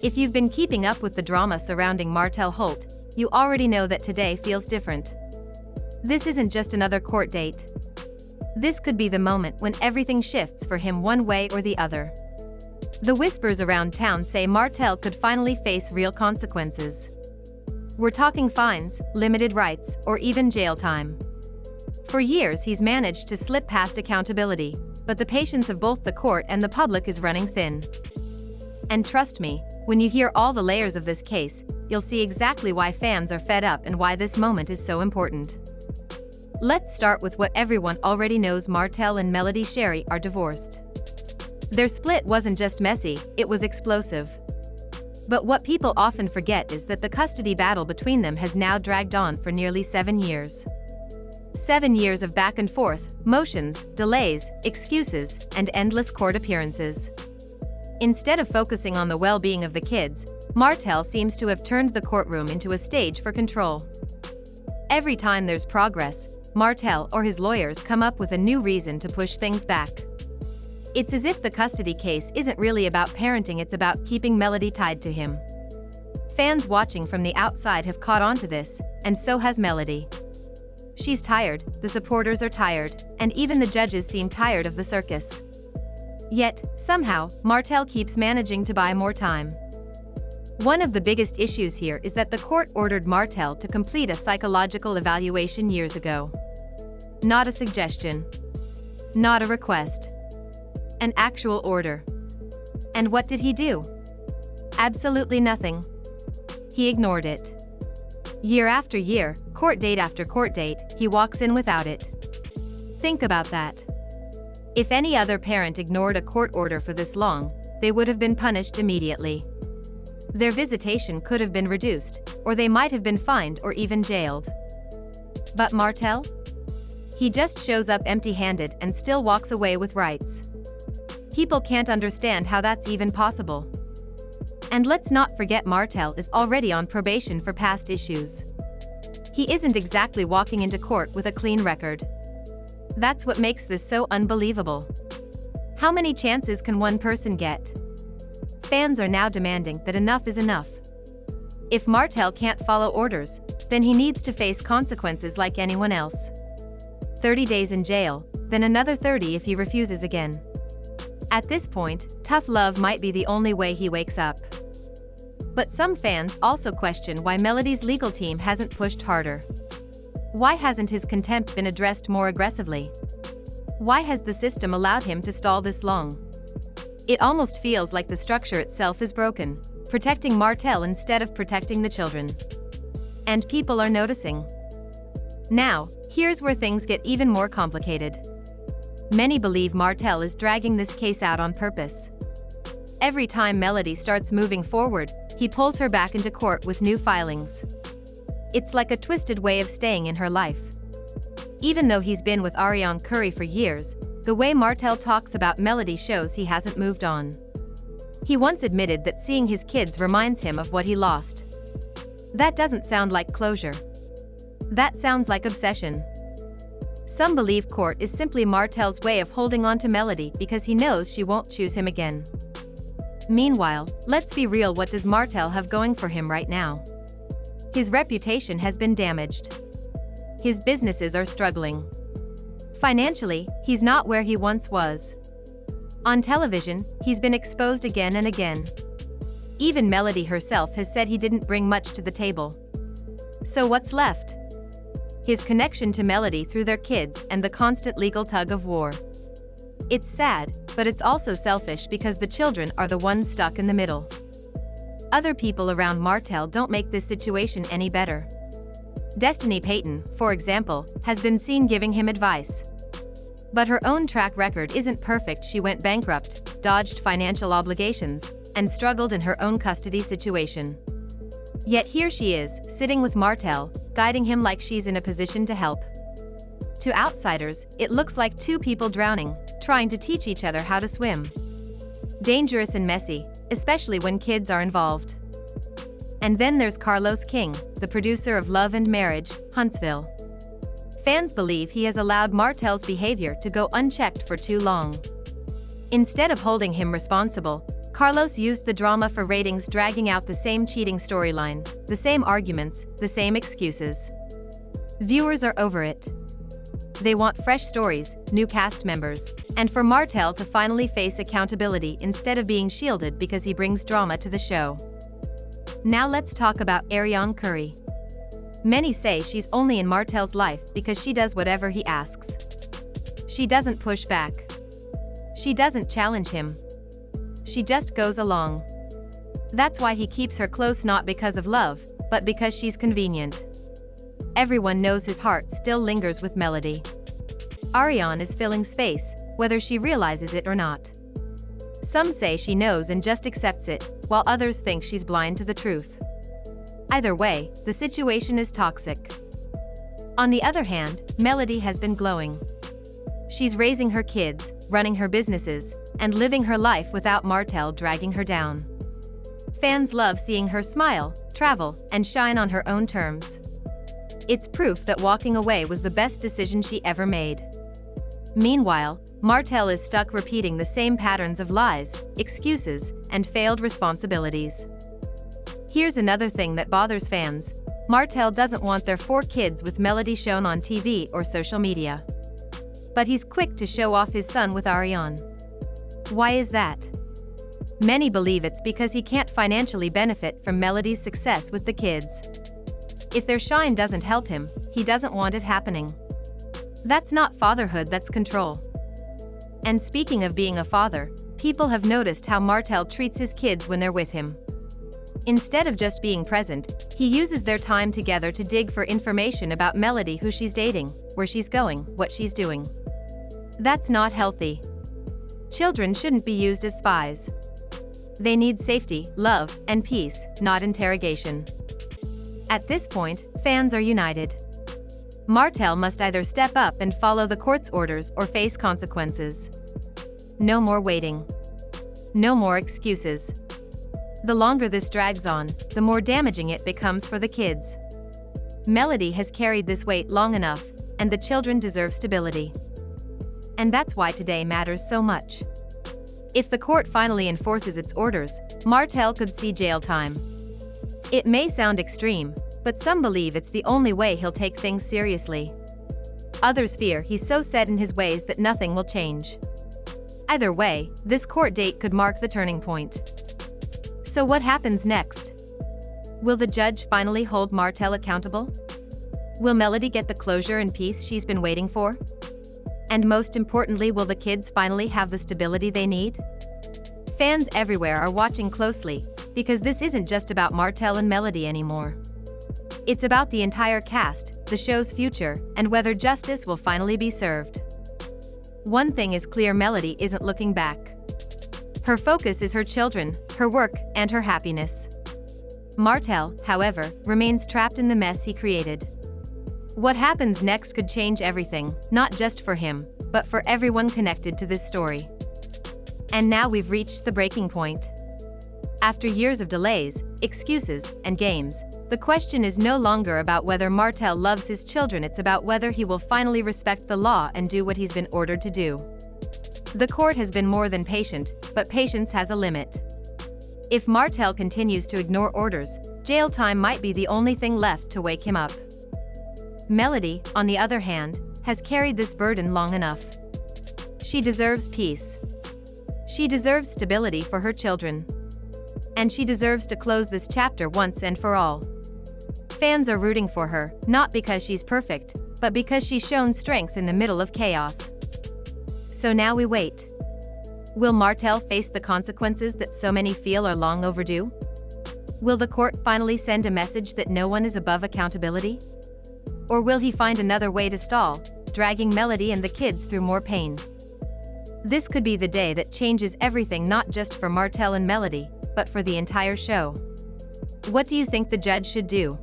If you've been keeping up with the drama surrounding Martell Holt, you already know that today feels different. This isn't just another court date. This could be the moment when everything shifts for him one way or the other. The whispers around town say Martell could finally face real consequences. We're talking fines, limited rights, or even jail time. For years he's managed to slip past accountability, but the patience of both the court and the public is running thin. And trust me, when you hear all the layers of this case, you'll see exactly why fans are fed up and why this moment is so important. Let's start with what everyone already knows: Martell and Melody Sherry are divorced. Their split wasn't just messy, it was explosive. But what people often forget is that the custody battle between them has now dragged on for nearly 7 years. 7 years of back and forth, motions, delays, excuses, and endless court appearances. Instead of focusing on the well-being of the kids, Martell seems to have turned the courtroom into a stage for control. Every time there's progress, Martell or his lawyers come up with a new reason to push things back. It's as if the custody case isn't really about parenting, it's about keeping Melody tied to him. Fans watching from the outside have caught on to this, and so has Melody. She's tired, the supporters are tired, and even the judges seem tired of the circus. Yet, somehow, Martell keeps managing to buy more time. One of the biggest issues here is that the court ordered Martell to complete a psychological evaluation years ago. Not a suggestion. Not a request. An actual order. And what did he do? Absolutely nothing. He ignored it. Year after year, court date after court date, he walks in without it. Think about that. If any other parent ignored a court order for this long, they would have been punished immediately. Their visitation could have been reduced, or they might have been fined or even jailed. But Martell? He just shows up empty-handed and still walks away with rights. People can't understand how that's even possible. And let's not forget, Martell is already on probation for past issues. He isn't exactly walking into court with a clean record. That's what makes this so unbelievable. How many chances can one person get? Fans are now demanding that enough is enough. If Martell can't follow orders, then he needs to face consequences like anyone else. 30 days in jail, then another 30 if he refuses again. At this point, tough love might be the only way he wakes up. But some fans also question why Melody's legal team hasn't pushed harder. Why hasn't his contempt been addressed more aggressively? Why has the system allowed him to stall this long? It almost feels like the structure itself is broken, protecting Martell instead of protecting the children. And people are noticing. Now, here's where things get even more complicated. Many believe Martell is dragging this case out on purpose. Every time Melody starts moving forward, he pulls her back into court with new filings. It's like a twisted way of staying in her life. Even though he's been with Ariane Curry for years, the way Martell talks about Melody shows he hasn't moved on. He once admitted that seeing his kids reminds him of what he lost. That doesn't sound like closure. That sounds like obsession. Some believe court is simply Martell's way of holding on to Melody because he knows she won't choose him again. Meanwhile, let's be real, what does Martell have going for him right now? His reputation has been damaged. His businesses are struggling. Financially, he's not where he once was. On television, he's been exposed again and again. Even Melody herself has said he didn't bring much to the table. So what's left? His connection to Melody through their kids and the constant legal tug of war. It's sad, but it's also selfish because the children are the ones stuck in the middle. Other people around Martell don't make this situation any better. Destiny Payton, for example, has been seen giving him advice. But her own track record isn't perfect. She went bankrupt, dodged financial obligations, and struggled in her own custody situation. Yet here she is, sitting with Martell, guiding him like she's in a position to help. To outsiders, it looks like two people drowning, trying to teach each other how to swim. Dangerous and messy, especially when kids are involved. And then there's Carlos King, the producer of Love and Marriage, Huntsville. Fans believe he has allowed Martell's behavior to go unchecked for too long. Instead of holding him responsible, Carlos used the drama for ratings, dragging out the same cheating storyline, the same arguments, the same excuses. Viewers are over it. They want fresh stories, new cast members, and for Martell to finally face accountability instead of being shielded because he brings drama to the show. Now let's talk about Ariane Curry. Many say she's only in Martell's life because she does whatever he asks. She doesn't push back. She doesn't challenge him. She just goes along. That's why he keeps her close, not because of love, but because she's convenient. Everyone knows his heart still lingers with Melody. Ariane is filling space, whether she realizes it or not. Some say she knows and just accepts it, while others think she's blind to the truth. Either way, the situation is toxic. On the other hand, Melody has been glowing. She's raising her kids, running her businesses, and living her life without Martell dragging her down. Fans love seeing her smile, travel, and shine on her own terms. It's proof that walking away was the best decision she ever made. Meanwhile, Martell is stuck repeating the same patterns of lies, excuses, and failed responsibilities. Here's another thing that bothers fans. Martell doesn't want their 4 kids with Melody shown on TV or social media. But he's quick to show off his son with Ariane. Why is that? Many believe it's because he can't financially benefit from Melody's success with the kids. If their shine doesn't help him, he doesn't want it happening. That's not fatherhood, that's control. And speaking of being a father, people have noticed how Martell treats his kids when they're with him. Instead of just being present, he uses their time together to dig for information about Melody, who she's dating, where she's going, what she's doing. That's not healthy. Children shouldn't be used as spies. They need safety, love, and peace, not interrogation. At this point, fans are united. Martell must either step up and follow the court's orders or face consequences. No more waiting. No more excuses. The longer this drags on, the more damaging it becomes for the kids. Melody has carried this weight long enough, and the children deserve stability. And that's why today matters so much. If the court finally enforces its orders, Martell could see jail time. It may sound extreme, but some believe it's the only way he'll take things seriously. Others fear he's so set in his ways that nothing will change. Either way, this court date could mark the turning point. So what happens next? Will the judge finally hold Martell accountable? Will Melody get the closure and peace she's been waiting for? And most importantly, will the kids finally have the stability they need? Fans everywhere are watching closely, because this isn't just about Martell and Melody anymore. It's about the entire cast, the show's future, and whether justice will finally be served. One thing is clear: Melody isn't looking back. Her focus is her children, her work, and her happiness. Martell, however, remains trapped in the mess he created. What happens next could change everything, not just for him, but for everyone connected to this story. And now we've reached the breaking point. After years of delays, excuses, and games, the question is no longer about whether Martell loves his children, it's about whether he will finally respect the law and do what he's been ordered to do. The court has been more than patient, but patience has a limit. If Martell continues to ignore orders, jail time might be the only thing left to wake him up. Melody, on the other hand, has carried this burden long enough. She deserves peace. She deserves stability for her children. And she deserves to close this chapter once and for all. Fans are rooting for her, not because she's perfect, but because she's shown strength in the middle of chaos. So now we wait. Will Martell face the consequences that so many feel are long overdue? Will the court finally send a message that no one is above accountability? Or will he find another way to stall, dragging Melody and the kids through more pain? This could be the day that changes everything, not just for Martell and Melody, but for the entire show. What do you think the judge should do?